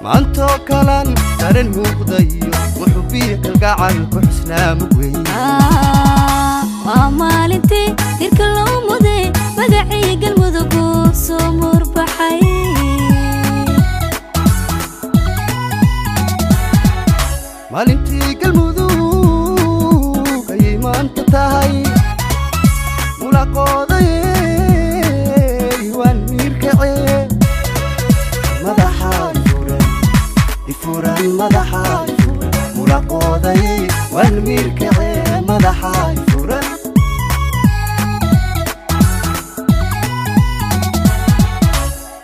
maanto kalan dareen muuqdayo wuxubiya kalgacal ku xusnaa mugweyn waa maalintii tirka loo muday magacii galmudug soo murbaxay maalintii galmudug ayay maanta tahay mulaqooday waan miirkacee madaxa ifuran madaxa mulaqooday waan miirkacee madaxa ifuran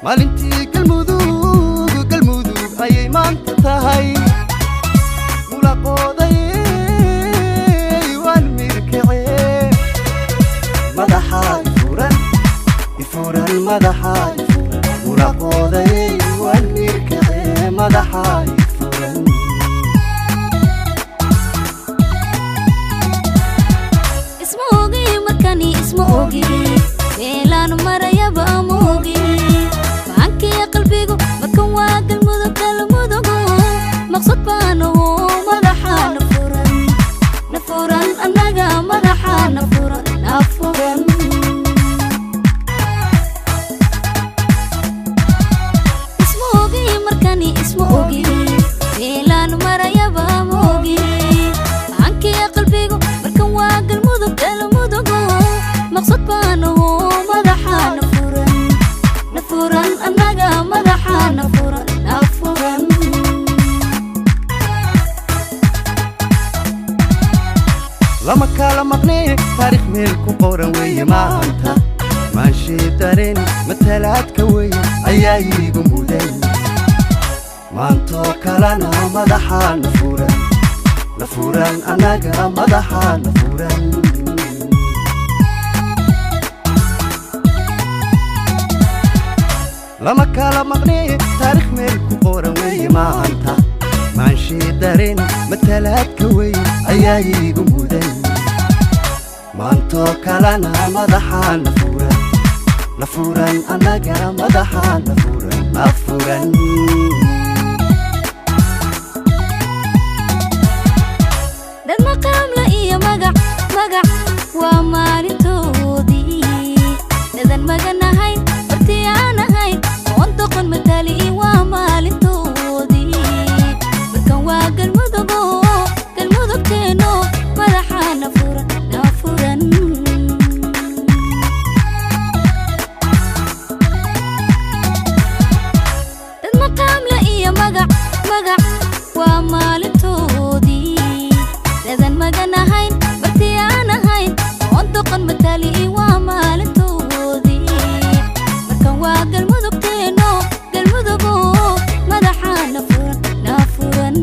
maalintii galmudug ayay maanta tahay mulaqooday waan miirkacee madaxa ifuran madaxa mulaqooday waan miirkacee madaxa ifuran isma ogi markani isma ogi meelaan marayaba ama ogi fahankiya qalbigu markan waa galmudug maqsad baanu madaxa nafuran annaga madaxa nafuran isma ogi markani isma ogi meelaan marayaba ama ogi fahankiya qalbigu markan waa galmudug maqsad baanu madaxa nafuran annaga madaxa nafuran lama kala maqnay taariikh meel ku qoran weeye maanta maashii dareen matalaadka weeye ayaa iigu muday maantoo kalena madaxa nafuran annaga madaxa nafuran lama kala maqnay taariikh meel ku qoran weeye maanta maashii dareen matalaadka weeye ayaa iigu muday maantoo kalena madaxa nafuran annaga madaxa nafuran dad maqaamla iyo magac waa maalintoodii dadan maganahayn bartii aan ahayn oon doqon matali waa maalintoodii markan waa galmudugteeno madaxa nafuran dad maqaamla iyo magac waa maalintoodii dadan maganahayn bartii aan ahayn oon doqon matali waa maalintoodii markan waa galmudugteeno madaxa nafuran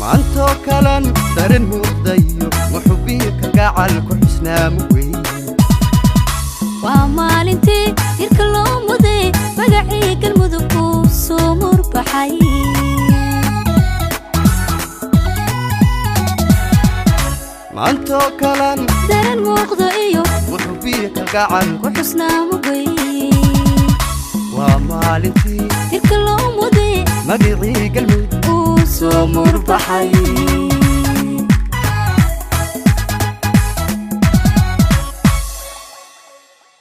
maantoo kalan dareen muuqdayo wuxubiya kalgacal ku xusnaa mugweyn waa maalintii tirka loo muday magacii galmudug soo murbaxay maantoo kalan dareen muuqda iyo wuxubiya kalgacal ku xusnaa mugweyn waa maalintii tirka loo muday magacii galmudug soo murbaxay